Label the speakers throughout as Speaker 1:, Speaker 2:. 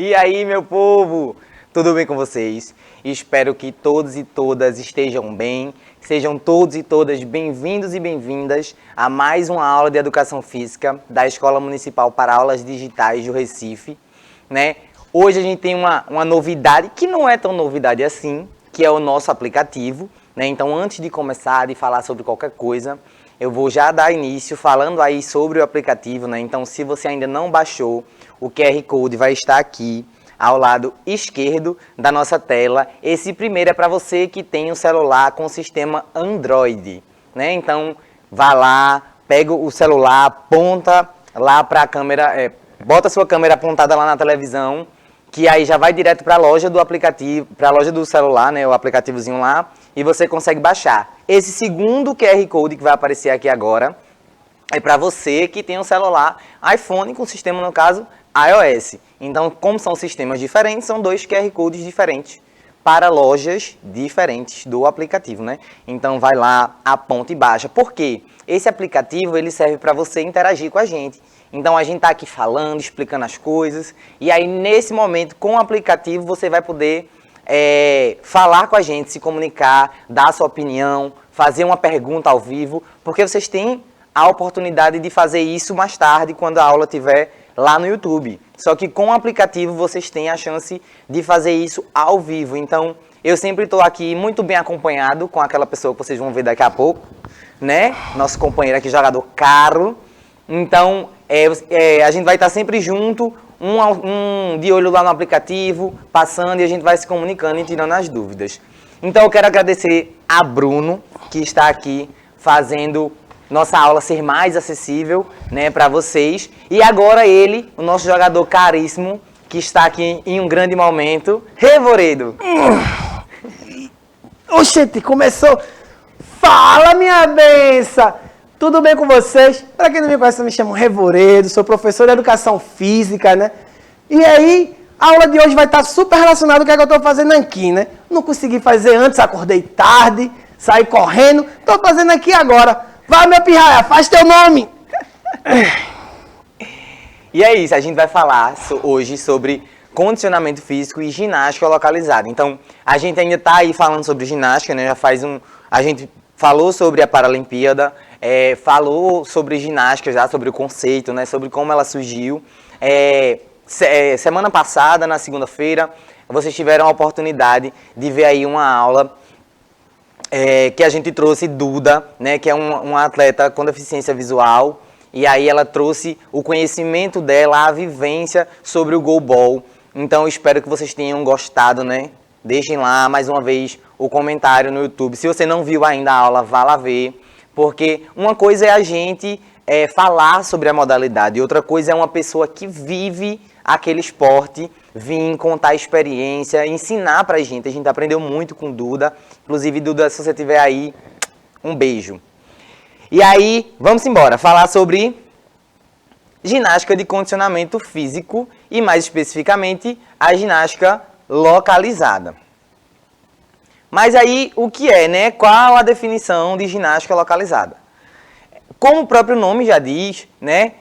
Speaker 1: E aí, meu povo, tudo bem com vocês? Espero que todos e todas estejam bem. Sejam todos e todas bem-vindos e bem-vindas a mais uma aula de Educação Física da Escola Municipal para Aulas Digitais do Recife, né? Hoje a gente tem uma novidade, que não é tão novidade assim, que é o nosso aplicativo, né? Então, antes de começar de falar sobre qualquer coisa, eu vou já dar início falando aí sobre o aplicativo, né? Então, se você ainda não baixou, o QR Code vai estar aqui ao lado esquerdo da nossa tela. Esse primeiro é para você que tem um celular com sistema Android, né? Então, vá lá, pega o celular, aponta lá para a câmera, bota a sua câmera apontada lá na televisão, que aí já vai direto para a loja do aplicativo, para a loja do celular, né, o aplicativozinho lá, e você consegue baixar. Esse segundo QR Code que vai aparecer aqui agora é para você que tem um celular iPhone com sistema, no caso, iOS. Então, como são sistemas diferentes, são dois QR Codes diferentes para lojas diferentes do aplicativo, né? Então, vai lá, aponta e baixa. Por quê? Esse aplicativo, ele serve para você interagir com a gente. Então, a gente está aqui falando, explicando as coisas, e aí, nesse momento, com o aplicativo, você vai poder falar com a gente, se comunicar, dar a sua opinião, fazer uma pergunta ao vivo, porque vocês têm a oportunidade de fazer isso mais tarde, quando a aula estiver lá no YouTube. Só que com o aplicativo, vocês têm a chance de fazer isso ao vivo. Então, eu sempre estou aqui muito bem acompanhado com aquela pessoa que vocês vão ver daqui a pouco, né? Nosso companheiro aqui, jogador Caro. Então, a gente vai estar sempre junto, um de olho lá no aplicativo, passando, e a gente vai se comunicando e tirando as dúvidas. Então, eu quero agradecer a Bruno, que está aqui fazendo nossa aula ser mais acessível, né, para vocês. E agora ele, o nosso jogador caríssimo, que está aqui em um grande momento, Revoredo.
Speaker 2: Oxente, começou. Fala, minha benção! Tudo bem com vocês? Para quem não me conhece, eu me chamo Revoredo, sou professor de Educação Física, né? E aí, a aula de hoje vai estar super relacionada com o que eu estou fazendo aqui, né? Não consegui fazer antes, acordei tarde, saí correndo, estou fazendo aqui agora. Vai, meu pirraia, faz teu nome!
Speaker 1: E é isso, a gente vai falar hoje sobre condicionamento físico e ginástica localizada. Então, a gente ainda está aí falando sobre ginástica, né? A gente falou sobre a Paralimpíada, falou sobre ginástica já, sobre o conceito, né? Sobre como ela surgiu. Semana passada, na segunda-feira, vocês tiveram a oportunidade de ver aí uma aula que a gente trouxe Duda, né, que é uma atleta com deficiência visual, e aí ela trouxe o conhecimento dela, a vivência sobre o goalball. Então, eu espero que vocês tenham gostado, né? Deixem lá, mais uma vez, o comentário no YouTube. Se você não viu ainda a aula, vá lá ver, porque uma coisa é a gente falar sobre a modalidade, e outra coisa é uma pessoa que vive aquele esporte, vir contar a experiência, ensinar pra gente. A gente aprendeu muito com Duda. Inclusive, Duda, se você estiver aí, um beijo. E aí, vamos embora, falar sobre ginástica de condicionamento físico e, mais especificamente, a ginástica localizada. Mas aí, o que é, né? Qual a definição de ginástica localizada? Como o próprio nome já diz, né?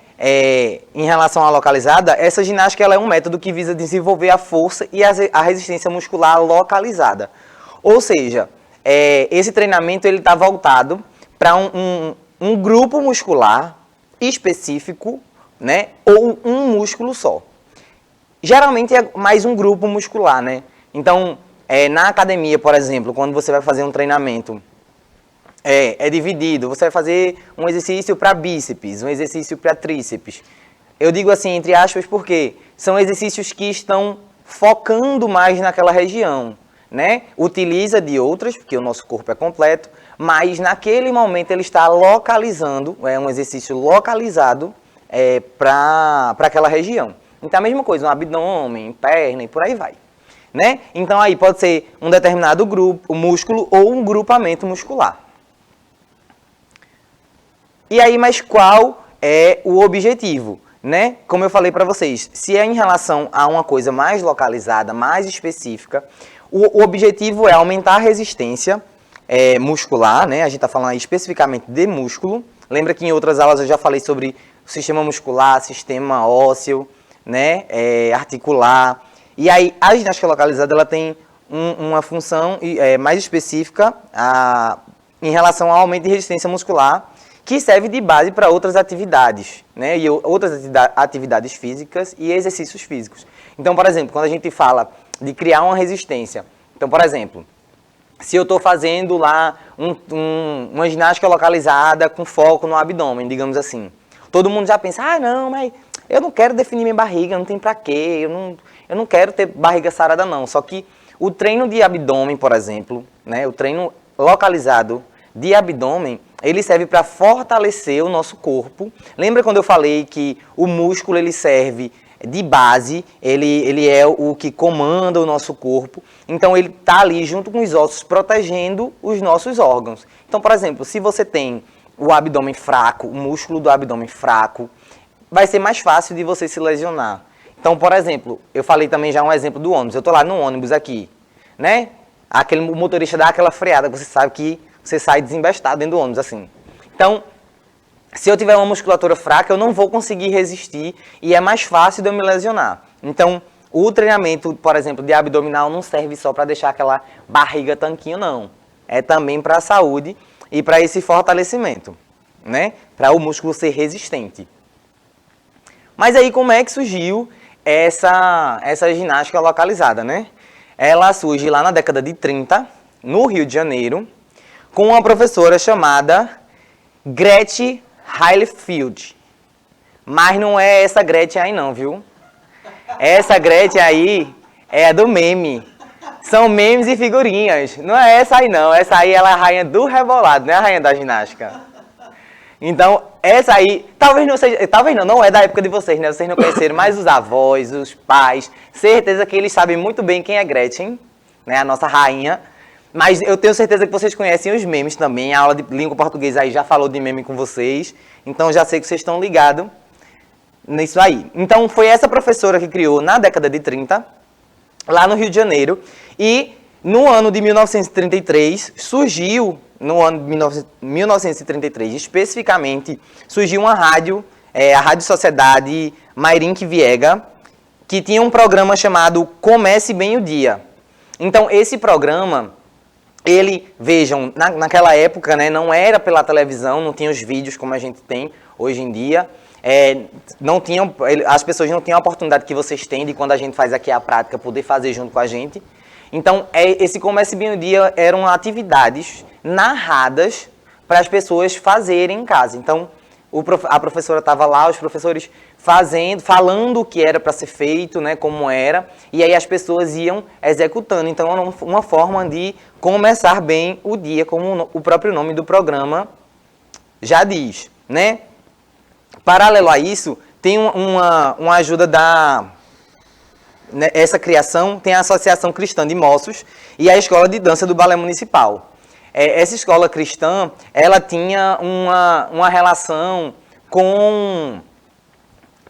Speaker 1: Em relação à localizada, essa ginástica ela é um método que visa desenvolver a força e a resistência muscular localizada. Ou seja, esse treinamento ele está voltado para um grupo muscular específico, né, ou um músculo só. Geralmente é mais um grupo muscular, né? Então, na academia, por exemplo, quando você vai fazer um treinamento, é dividido. Você vai fazer um exercício para bíceps, um exercício para tríceps. Eu digo assim, entre aspas, porque são exercícios que estão focando mais naquela região, né? Utiliza de outras, porque o nosso corpo é completo, mas naquele momento ele está localizando, é um exercício localizado para aquela região. Então a mesma coisa, um abdômen, perna e por aí vai, né? Então aí pode ser um determinado grupo, músculo ou um grupamento muscular. E aí, mas qual é o objetivo, né? Como eu falei para vocês, se é em relação a uma coisa mais localizada, mais específica, o objetivo é aumentar a resistência muscular, né? A gente está falando aí especificamente de músculo. Lembra que em outras aulas eu já falei sobre o sistema muscular, sistema ósseo, né? Articular. E aí, a ginástica localizada, ela tem uma função mais específica em relação ao aumento de resistência muscular, que serve de base para outras atividades, né? E outras atividades físicas e exercícios físicos. Então, por exemplo, quando a gente fala de criar uma resistência, então, por exemplo, se eu estou fazendo lá uma ginástica localizada com foco no abdômen, digamos assim, todo mundo já pensa, não, mas eu não quero definir minha barriga, não tem pra quê, eu não quero ter barriga sarada não. Só que o treino de abdômen, por exemplo, né, o treino localizado de abdômen, ele serve para fortalecer o nosso corpo. Lembra quando eu falei que o músculo ele serve de base, ele é o que comanda o nosso corpo. Então ele está ali junto com os ossos protegendo os nossos órgãos. Então, por exemplo, se você tem o abdômen fraco, o músculo do abdômen fraco, vai ser mais fácil de você se lesionar. Então, por exemplo, eu falei também já um exemplo do ônibus. Eu estou lá no ônibus aqui, né? O motorista dá aquela freada, você sabe que você sai desembestado dentro do ônibus, assim. Então, se eu tiver uma musculatura fraca, eu não vou conseguir resistir e é mais fácil de eu me lesionar. Então, o treinamento, por exemplo, de abdominal não serve só para deixar aquela barriga tanquinho, não. É também para a saúde e para esse fortalecimento, né? Para o músculo ser resistente. Mas aí, como é que surgiu essa ginástica localizada, né? Ela surge lá na década de 30, no Rio de Janeiro, com uma professora chamada Gretchen Heilfield. Mas não é essa Gretchen aí não, viu? Essa Gretchen aí é a do meme. São memes e figurinhas. Não é essa aí não. Essa aí ela é a rainha do rebolado, não é a rainha da ginástica. Então, essa aí, talvez não é da época de vocês, né? Vocês não conheceram, mas os avós, os pais, certeza que eles sabem muito bem quem é Gretchen, né? A nossa rainha. Mas eu tenho certeza que vocês conhecem os memes também. A aula de língua portuguesa aí já falou de meme com vocês. Então, já sei que vocês estão ligados nisso aí. Então, foi essa professora que criou na década de 30, lá no Rio de Janeiro. E no ano de 1933, surgiu, no ano de 1933 especificamente, surgiu uma rádio, a Rádio Sociedade Mairinque Viega, que tinha um programa chamado Comece Bem o Dia. Então, esse programa, vejam, naquela época, né, não era pela televisão, não tinha os vídeos como a gente tem hoje em dia, as pessoas não tinham a oportunidade que vocês têm de quando a gente faz aqui a prática, poder fazer junto com a gente. Então, esse Comece Bem o Dia eram atividades narradas para as pessoas fazerem em casa. Então, a professora estava lá, os professores falando o que era para ser feito, né, como era, e aí as pessoas iam executando. Então, era uma forma de começar bem o dia, como o próprio nome do programa já diz, né? Paralelo a isso, tem uma ajuda essa criação tem a Associação Cristã de Moços e a Escola de Dança do Balé Municipal. Essa escola cristã, ela tinha uma relação com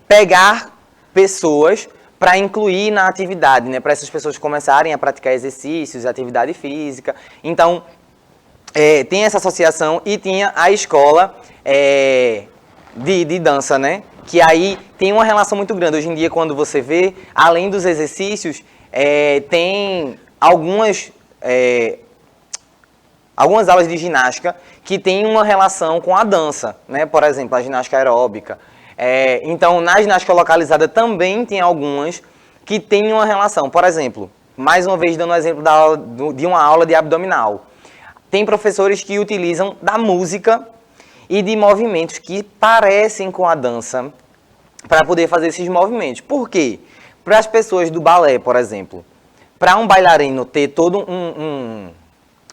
Speaker 1: pegar pessoas para incluir na atividade, né? Para essas pessoas começarem a praticar exercícios, atividade física. Então, tem essa associação e tinha a escola de dança, né? Que aí tem uma relação muito grande. Hoje em dia, quando você vê, além dos exercícios, tem algumas aulas de ginástica que têm uma relação com a dança, né? Por exemplo, a ginástica aeróbica. Então, na ginástica localizada também tem algumas que têm uma relação. Por exemplo, mais uma vez dando um exemplo de uma aula de abdominal. Tem professores que utilizam da música e de movimentos que parecem com a dança para poder fazer esses movimentos. Por quê? Para as pessoas do balé, por exemplo, para um bailarino ter todo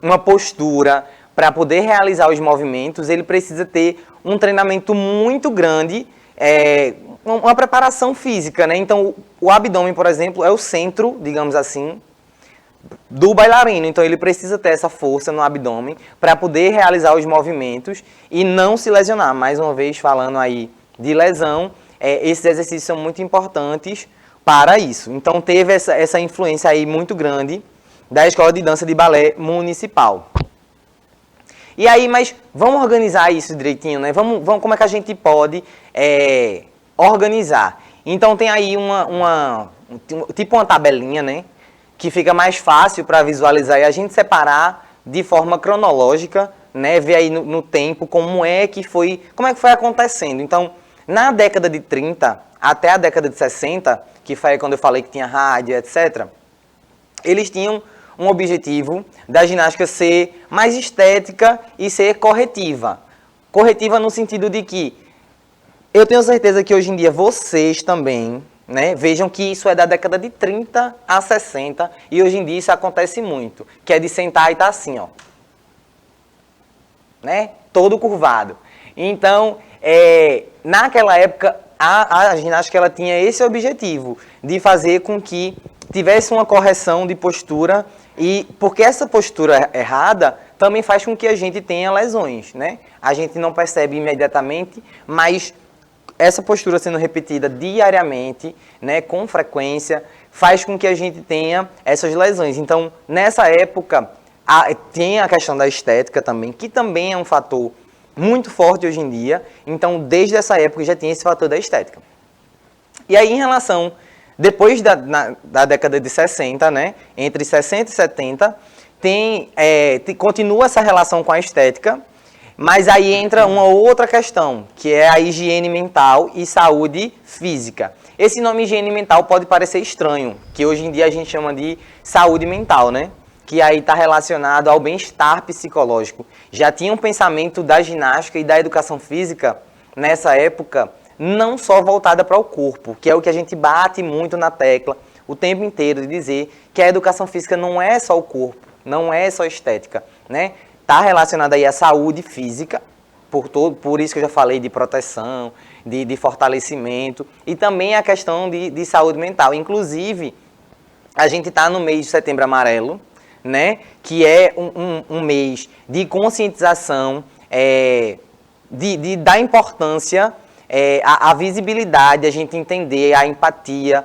Speaker 1: uma postura para poder realizar os movimentos, ele precisa ter um treinamento muito grande, uma preparação física, né? Então, o abdômen, por exemplo, é o centro, digamos assim, do bailarino. Então, ele precisa ter essa força no abdômen para poder realizar os movimentos e não se lesionar. Mais uma vez, falando aí de lesão, esses exercícios são muito importantes para isso. Então, teve essa influência aí muito grande da Escola de Dança de Balé Municipal. E aí, mas vamos organizar isso direitinho, né? Vamos, como é que a gente pode organizar? Então, tem aí tipo uma tabelinha, né? Que fica mais fácil para visualizar e a gente separar de forma cronológica, né? Ver aí no tempo como é que foi acontecendo. Então, na década de 30 até a década de 60, que foi aí quando eu falei que tinha rádio, etc., eles tinham um objetivo da ginástica ser mais estética e ser corretiva. Corretiva no sentido de que eu tenho certeza que hoje em dia vocês também, né, vejam que isso é da década de 30 a 60 e hoje em dia isso acontece muito, que é de sentar e estar assim, ó, né, todo curvado. Então, naquela época, a ginástica ela tinha esse objetivo de fazer com que tivesse uma correção de postura e porque essa postura errada também faz com que a gente tenha lesões, né? A gente não percebe imediatamente, mas essa postura sendo repetida diariamente, né, com frequência, faz com que a gente tenha essas lesões. Então, nessa época, tem a questão da estética também, que também é um fator muito forte hoje em dia. Então, desde essa época já tinha esse fator da estética. E aí, em relação, depois da década de 60, né, entre 60 e 70, continua essa relação com a estética, mas aí entra uma outra questão, que é a higiene mental e saúde física. Esse nome higiene mental pode parecer estranho, que hoje em dia a gente chama de saúde mental, né? Que aí está relacionado ao bem-estar psicológico. Já tinha um pensamento da ginástica e da educação física, nessa época, não só voltada para o corpo, que é o que a gente bate muito na tecla o tempo inteiro, de dizer que a educação física não é só o corpo, não é só estética, né? Está relacionada aí à saúde física, por isso que eu já falei de proteção, de fortalecimento, e também a questão de saúde mental. Inclusive, a gente está no mês de Setembro Amarelo, né, que é um mês de conscientização da importância, a visibilidade, a gente entender a empatia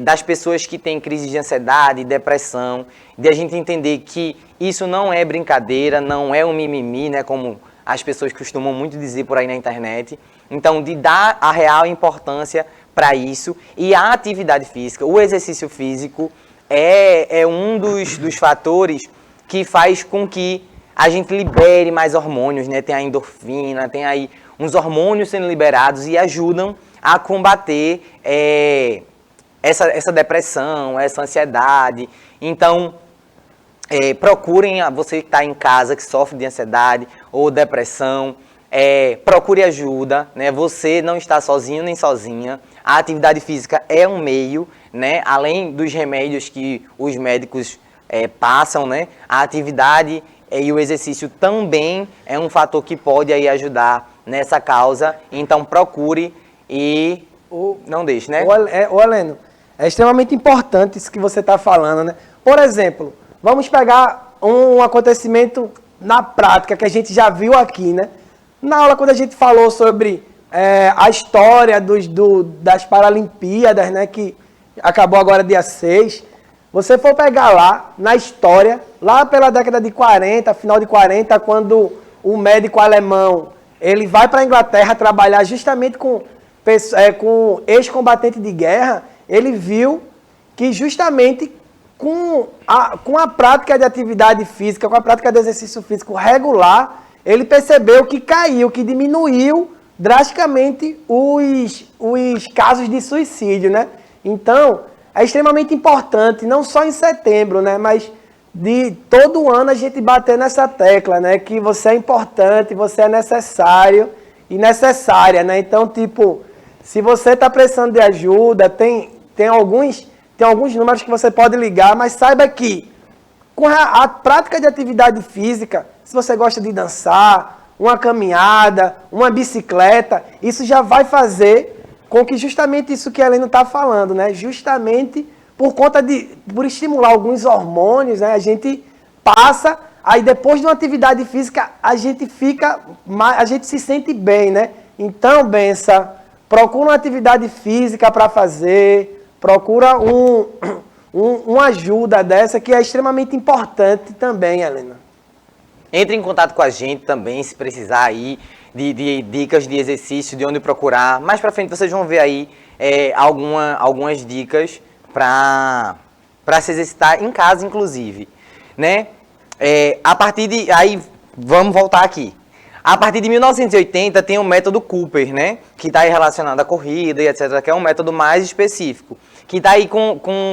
Speaker 1: das pessoas que têm crise de ansiedade, depressão, de a gente entender que isso não é brincadeira, não é um mimimi, né, como as pessoas costumam muito dizer por aí na internet. Então, de dar a real importância para isso. E a atividade física, o exercício físico, é um dos fatores que faz com que a gente libere mais hormônios, né? Tem a endorfina, tem aí uns hormônios sendo liberados e ajudam a combater essa depressão, essa ansiedade. Então, procurem, você que está em casa, que sofre de ansiedade ou depressão, procure ajuda, né? Você não está sozinho nem sozinha. A atividade física é um meio, né? Além dos remédios que os médicos passam, né? A atividade e o exercício também é um fator que pode aí ajudar nessa causa. Então procure e não deixe, né?
Speaker 2: Ô, Heleno, é extremamente importante isso que você está falando, né? Por exemplo, vamos pegar um acontecimento na prática que a gente já viu aqui, né? Na aula, quando a gente falou sobre a história das Paralimpíadas, né? Que acabou agora dia 6. Você for pegar lá, na história, lá pela década de 40, final de 40, quando o médico alemão ele vai para a Inglaterra trabalhar justamente com ex-combatente de guerra, ele viu que justamente com a prática de atividade física, com a prática de exercício físico regular, ele percebeu que caiu, que diminuiu drasticamente os casos de suicídio, né? Então, é extremamente importante, não só em setembro, né? Mas de todo ano a gente bater nessa tecla, né? Que você é importante, você é necessário e necessária, né? Então, tipo, se você está precisando de ajuda, tem alguns números que você pode ligar, mas saiba que com a prática de atividade física, se você gosta de dançar, uma caminhada, uma bicicleta, isso já vai fazer com que justamente isso que a Helena está falando, né? Justamente por estimular alguns hormônios, né? A gente passa, aí depois de uma atividade física, a gente se sente bem, né? Então, bença, procura uma atividade física para fazer, procura uma ajuda dessa que é extremamente importante também, Helena.
Speaker 1: Entre em contato com a gente também, se precisar aí de dicas de exercício, de onde procurar. Mais pra frente vocês vão ver aí algumas dicas, para se exercitar em casa, inclusive, né? Aí, vamos voltar aqui. A partir de 1980 tem o método Cooper, né? Que está aí relacionado à corrida e etc., que é um método mais específico. Que está aí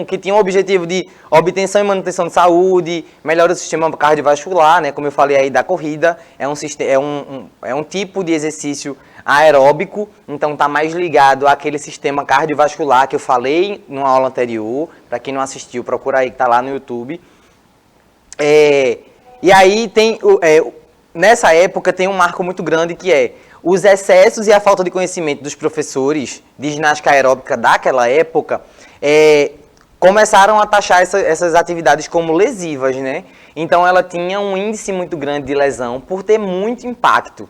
Speaker 1: que tinha o objetivo de obtenção e manutenção de saúde, melhora o sistema cardiovascular, né? Como eu falei aí da corrida, é um tipo de exercício aeróbico, então está mais ligado àquele sistema cardiovascular que eu falei numa aula anterior. Para quem não assistiu, procura aí que está lá no YouTube. E aí tem nessa época tem um marco muito grande que é os excessos e a falta de conhecimento dos professores de ginástica aeróbica daquela época começaram a taxar essas atividades como lesivas, né? Então ela tinha um índice muito grande de lesão por ter muito impacto.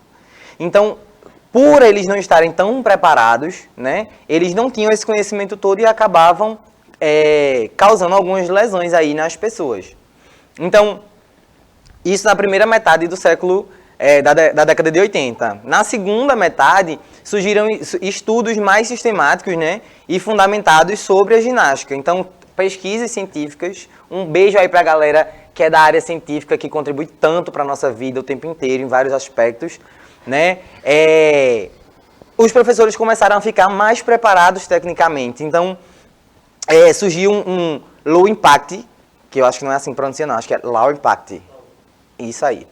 Speaker 1: Então, por eles não estarem tão preparados, né? Eles não tinham esse conhecimento todo e acabavam causando algumas lesões aí nas pessoas. Então, isso na primeira metade do século, da década de 80. Na segunda metade, surgiram estudos mais sistemáticos, né, e fundamentados sobre a ginástica. Então, pesquisas científicas, um beijo aí para a galera que é da área científica, que contribui tanto para a nossa vida o tempo inteiro, em vários aspectos, né. Os professores começaram a ficar mais preparados tecnicamente. Então, surgiu um low impact, que eu acho que não é assim pronunciando, não, acho que é low impact. Isso aí.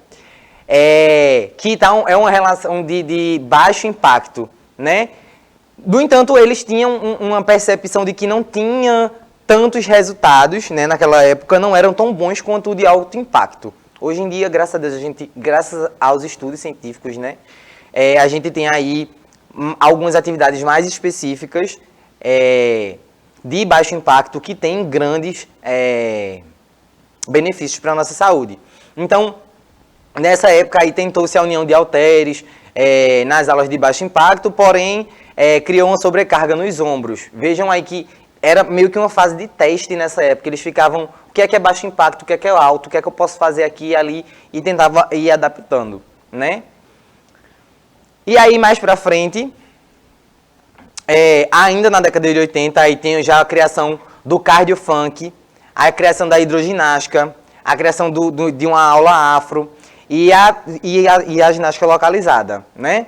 Speaker 1: Que é uma relação de baixo impacto, né? No entanto, eles tinham uma percepção de que não tinha tantos resultados, né? Naquela época não eram tão bons quanto o de alto impacto. Hoje em dia, graças a Deus, graças aos estudos científicos, né? A gente tem aí algumas atividades mais específicas de baixo impacto que têm grandes benefícios para a nossa saúde. Então, nessa época aí tentou-se a união de halteres nas aulas de baixo impacto, porém criou uma sobrecarga nos ombros. Vejam aí que era meio que uma fase de teste nessa época. Eles ficavam, o que é baixo impacto, o que é alto, o que é que eu posso fazer aqui e ali, e tentava ir adaptando, né? E aí, mais pra frente, ainda na década de 80, aí tem já a criação do cardio funk, a criação da hidroginástica, a criação de uma aula afro e a ginástica localizada, né?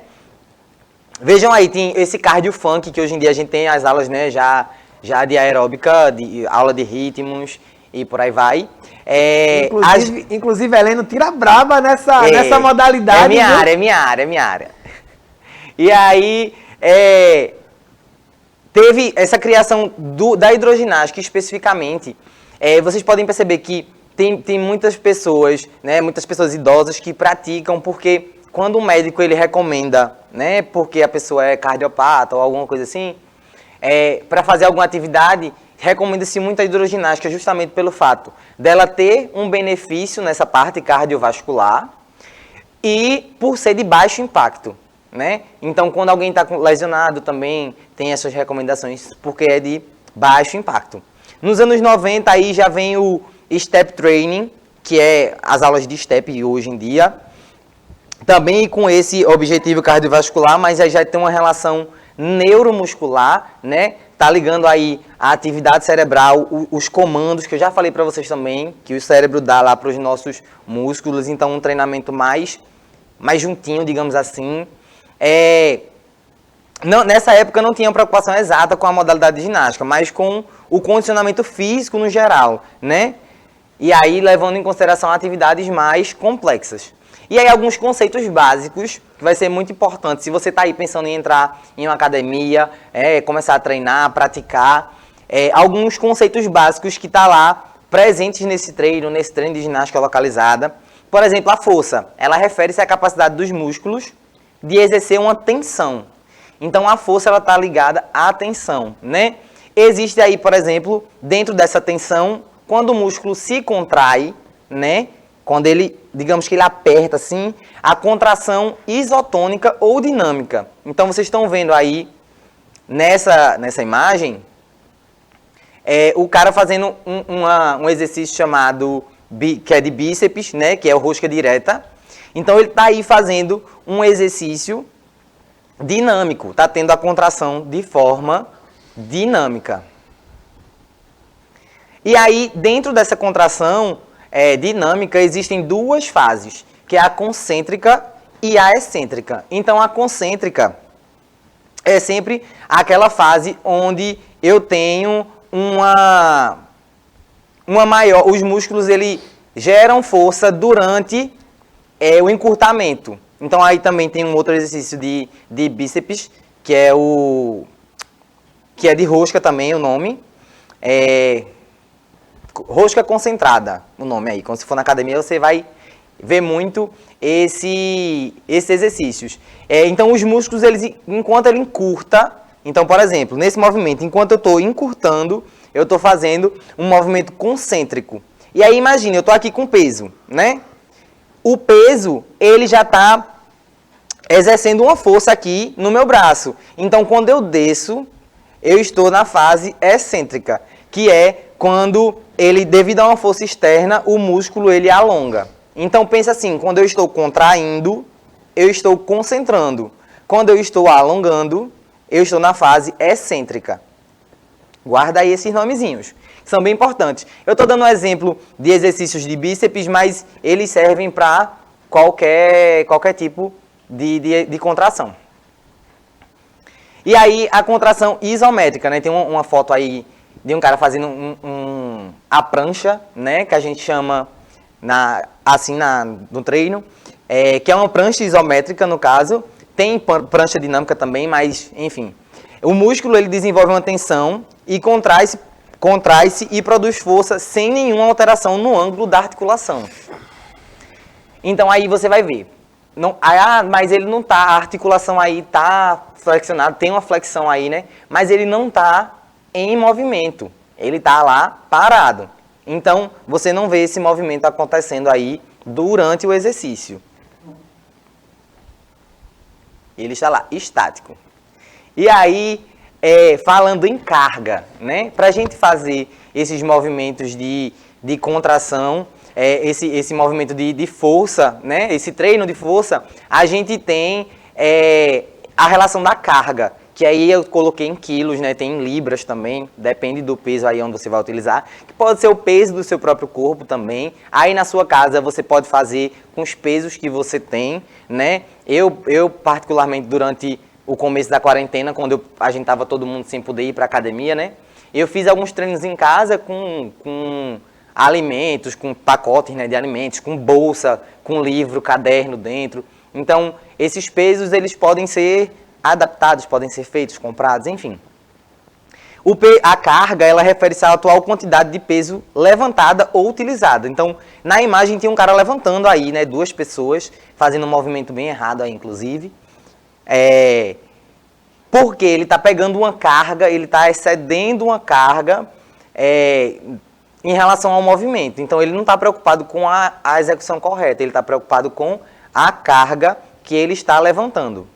Speaker 1: Vejam aí, tem esse cardio funk, que hoje em dia a gente tem as aulas, né, já de aeróbica, de aula de ritmos e por aí vai.
Speaker 2: Inclusive, Heleno tira braba nessa modalidade.
Speaker 1: É minha área. E aí, teve essa criação da hidroginástica especificamente. Vocês podem perceber que tem muitas pessoas, né, muitas pessoas idosas que praticam porque quando o médico ele recomenda, né, porque a pessoa é cardiopata ou alguma coisa assim, para fazer alguma atividade, recomenda-se muito a hidroginástica justamente pelo fato dela ter um benefício nessa parte cardiovascular e por ser de baixo impacto, né? Então, quando alguém está lesionado também tem essas recomendações porque é de baixo impacto. Nos anos 90 aí já vem o Step Training, que é as aulas de Step hoje em dia, também com esse objetivo cardiovascular, mas aí já tem uma relação neuromuscular, né? Tá ligando aí a atividade cerebral, os comandos que eu já falei para vocês também, que o cérebro dá lá para os nossos músculos, então um treinamento mais juntinho, digamos assim. Nessa época não tinha preocupação exata com a modalidade de ginástica, mas com o condicionamento físico no geral, né? E aí levando em consideração atividades mais complexas. E aí alguns conceitos básicos, que vai ser muito importante, se você está aí pensando em entrar em uma academia, começar a treinar, praticar, alguns conceitos básicos que estão lá presentes nesse treino de ginástica localizada. Por exemplo, a força, ela refere-se à capacidade dos músculos de exercer uma tensão. Então a força ela está ligada à tensão, né? Existe aí, por exemplo, dentro dessa tensão, quando o músculo se contrai, né? Quando ele, digamos que ele aperta assim, a contração isotônica ou dinâmica. Então vocês estão vendo aí nessa imagem o cara fazendo um exercício chamado que é de bíceps, né? Que é o rosca direta. Então ele está aí fazendo um exercício dinâmico, está tendo a contração de forma dinâmica. E aí, dentro dessa contração dinâmica, existem duas fases, que é a concêntrica e a excêntrica. Então, a concêntrica é sempre aquela fase onde eu tenho uma maior... Os músculos, eles geram força durante o encurtamento. Então, aí também tem um outro exercício de bíceps, que é de rosca também, o nome. Rosca concentrada, o nome aí. Quando você for na academia, você vai ver muito esses exercícios. Então, os músculos, enquanto ele encurta... Então, por exemplo, nesse movimento, enquanto eu estou encurtando, eu estou fazendo um movimento concêntrico. E aí, imagine, eu estou aqui com peso, né? O peso, ele já está exercendo uma força aqui no meu braço. Então, quando eu desço, eu estou na fase excêntrica, que é quando ele, devido a uma força externa, o músculo ele alonga. Então, pensa assim, quando eu estou contraindo, eu estou concentrando. Quando eu estou alongando, eu estou na fase excêntrica. Guarda aí esses nomezinhos, que são bem importantes. Eu estou dando um exemplo de exercícios de bíceps, mas eles servem para qualquer tipo de contração. E aí, a contração isométrica, né? Tem uma foto aí de um cara fazendo a prancha, né? Que a gente chama no treino, que é uma prancha isométrica, no caso. Tem prancha dinâmica também, mas, enfim. O músculo, ele desenvolve uma tensão e contrai-se e produz força sem nenhuma alteração no ângulo da articulação. Então, aí você vai ver. Mas ele não tá, a articulação aí tá flexionada, tem uma flexão aí, né? Mas ele não tá em movimento. Ele tá lá parado. Então, você não vê esse movimento acontecendo aí durante o exercício. Ele está lá, estático. E aí, falando em carga, né? Para a gente fazer esses movimentos de contração, esse movimento de força, né? Esse treino de força, a gente tem a relação da carga, que aí eu coloquei em quilos, né? Tem em libras também, depende do peso aí onde você vai utilizar, que pode ser o peso do seu próprio corpo também. Aí na sua casa você pode fazer com os pesos que você tem, né? Eu particularmente, durante o começo da quarentena, quando a gente tava todo mundo sem poder ir para academia, né? Eu fiz alguns treinos em casa com alimentos, com pacotes, né, de alimentos, com bolsa, com livro, caderno dentro. Então, esses pesos, eles podem ser adaptados, podem ser feitos, comprados, enfim. A carga, ela refere-se à atual quantidade de peso levantada ou utilizada. Então, na imagem tinha um cara levantando aí, né, 2 pessoas, fazendo um movimento bem errado aí, inclusive. Porque ele está pegando uma carga, ele está excedendo uma carga em relação ao movimento. Então, ele não está preocupado com a execução correta, ele está preocupado com a carga que ele está levantando.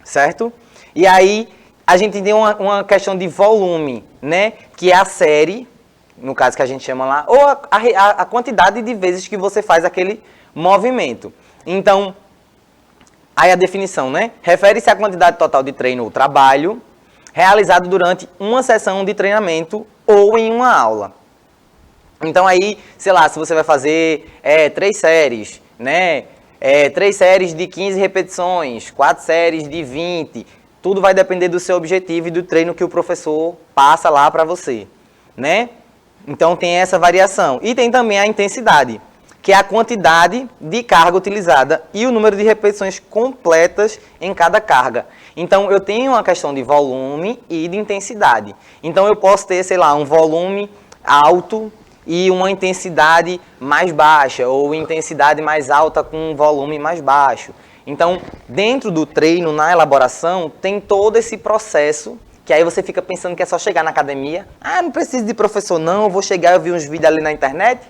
Speaker 1: Certo? E aí, a gente tem uma questão de volume, né? Que é a série, no caso que a gente chama lá, ou a quantidade de vezes que você faz aquele movimento. Então, aí a definição, né? Refere-se à quantidade total de treino ou trabalho realizado durante uma sessão de treinamento ou em uma aula. Então aí, sei lá, se você vai fazer 3 séries, né? 3 séries de 15 repetições, 4 séries de 20, tudo vai depender do seu objetivo e do treino que o professor passa lá para você, né? Então tem essa variação. E tem também a intensidade, que é a quantidade de carga utilizada e o número de repetições completas em cada carga. Então eu tenho uma questão de volume e de intensidade. Então eu posso ter, sei lá, um volume alto e uma intensidade mais baixa, ou intensidade mais alta com um volume mais baixo. Então, dentro do treino, na elaboração, tem todo esse processo, que aí você fica pensando que é só chegar na academia. Não preciso de professor não, eu vou chegar, eu vi uns vídeos ali na internet,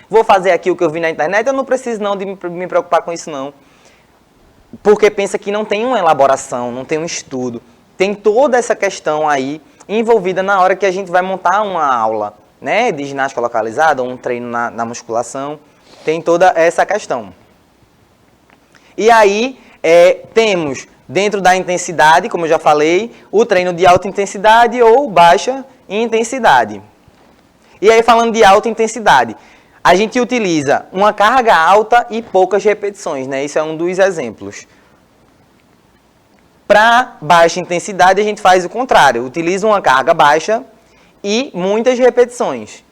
Speaker 1: vou fazer aqui o que eu vi na internet, eu não preciso não de me preocupar com isso não. Porque pensa que não tem uma elaboração, não tem um estudo. Tem toda essa questão aí envolvida na hora que a gente vai montar uma aula, né, de ginástica localizada, ou um treino na musculação, tem toda essa questão. E aí, temos, dentro da intensidade, como eu já falei, o treino de alta intensidade ou baixa intensidade. E aí, falando de alta intensidade, a gente utiliza uma carga alta e poucas repetições, né? Isso é um dos exemplos. Para baixa intensidade, a gente faz o contrário. Utiliza uma carga baixa e muitas repetições.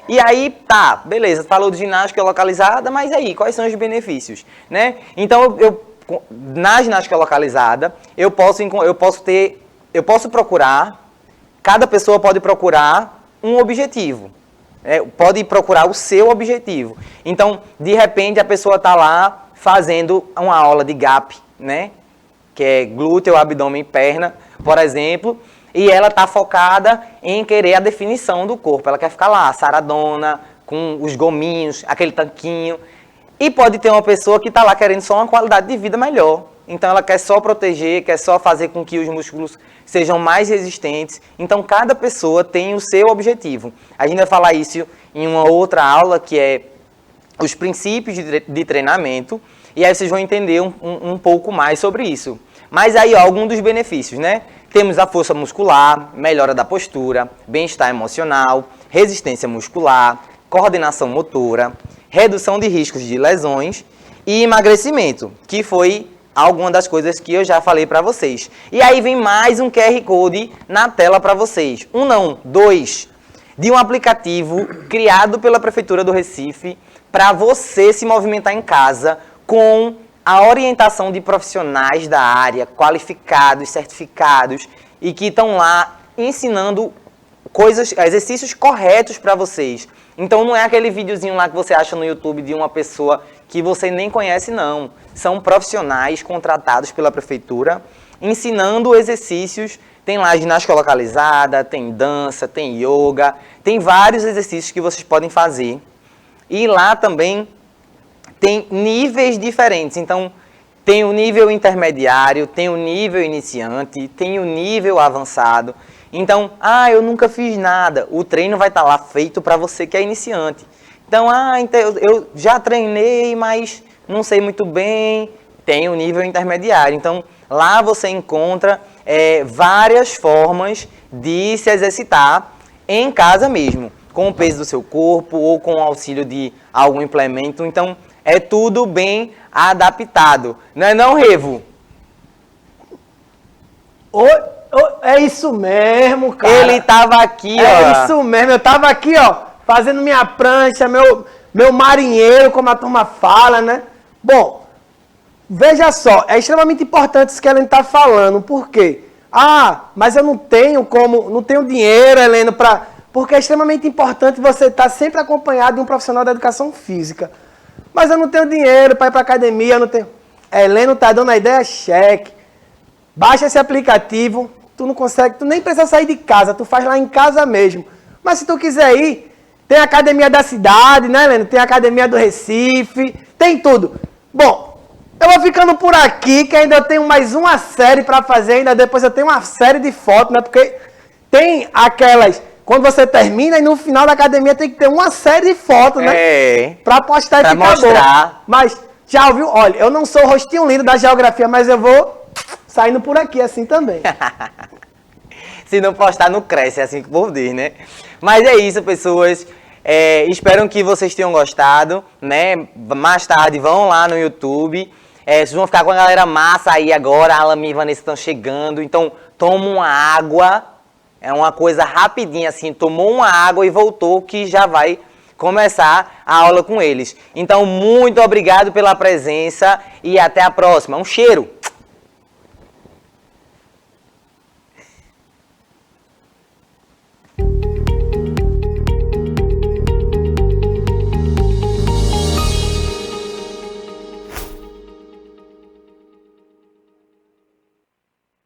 Speaker 1: E aí, tá, beleza, falou de ginástica localizada, mas aí, quais são os benefícios, né? Então, na ginástica localizada, eu posso procurar, cada pessoa pode procurar um objetivo, pode procurar o seu objetivo. Então, de repente, a pessoa está lá fazendo uma aula de GAP, né? Que é glúteo, abdômen e perna, por exemplo, e ela está focada em querer a definição do corpo. Ela quer ficar lá, saradona, com os gominhos, aquele tanquinho. E pode ter uma pessoa que está lá querendo só uma qualidade de vida melhor. Então ela quer só proteger, quer só fazer com que os músculos sejam mais resistentes. Então cada pessoa tem o seu objetivo. A gente vai falar isso em uma outra aula, que é os princípios de treinamento. E aí vocês vão entender um pouco mais sobre isso. Mas aí, ó, alguns dos benefícios, né? Temos a força muscular, melhora da postura, bem-estar emocional, resistência muscular, coordenação motora, redução de riscos de lesões e emagrecimento, que foi alguma das coisas que eu já falei para vocês. E aí vem mais um QR Code na tela para vocês. Um não, dois. De um aplicativo criado pela Prefeitura do Recife para você se movimentar em casa com a orientação de profissionais da área, qualificados, certificados, e que estão lá ensinando exercícios corretos para vocês. Então não é aquele videozinho lá que você acha no YouTube de uma pessoa que você nem conhece, não. São profissionais contratados pela prefeitura, ensinando exercícios. Tem lá ginástica localizada, tem dança, tem yoga, tem vários exercícios que vocês podem fazer. E lá também tem níveis diferentes, então tem o nível intermediário, tem o nível iniciante, tem o nível avançado. Então, eu nunca fiz nada, o treino vai estar lá feito para você que é iniciante. Então, eu já treinei, mas não sei muito bem, tem o nível intermediário. Então, lá você encontra várias formas de se exercitar em casa mesmo, com o peso do seu corpo ou com o auxílio de algum implemento. Então, é tudo bem adaptado. Não é não, Revo?
Speaker 2: É isso mesmo, cara.
Speaker 1: Ele tava aqui, ó.
Speaker 2: É isso mesmo. Eu tava aqui, ó, fazendo minha prancha, meu marinheiro, como a turma fala, né? Bom, veja só, é extremamente importante isso que a Helene tá falando. Por quê? Mas eu não tenho dinheiro, Helene, porque é extremamente importante você estar sempre acompanhado de um profissional da educação física. Mas eu não tenho dinheiro para ir para academia, eu não tenho. Heleno tá dando a ideia, cheque. Baixa esse aplicativo, tu nem precisa sair de casa, tu faz lá em casa mesmo. Mas se tu quiser ir, tem a academia da cidade, né, Heleno? Tem a academia do Recife, tem tudo. Bom, eu vou ficando por aqui, que ainda eu tenho mais uma série para fazer, ainda depois eu tenho uma série de fotos, né? Porque tem aquelas... Quando você termina e no final da academia tem que ter uma série de fotos, né? Pra postar e ficar bom. Mas, tchau, viu? Olha, eu não sou o rostinho lindo da geografia, mas eu vou saindo por aqui assim também.
Speaker 1: Se não postar, não cresce, é assim que o povo diz, né? Mas é isso, pessoas. Espero que vocês tenham gostado, né? Mais tarde, vão lá no YouTube. Vocês vão ficar com a galera massa aí agora. A Alan e a Vanessa estão chegando. Então, toma uma água. É uma coisa rapidinha assim, tomou uma água e voltou, que já vai começar a aula com eles. Então, muito obrigado pela presença e até a próxima. Um cheiro!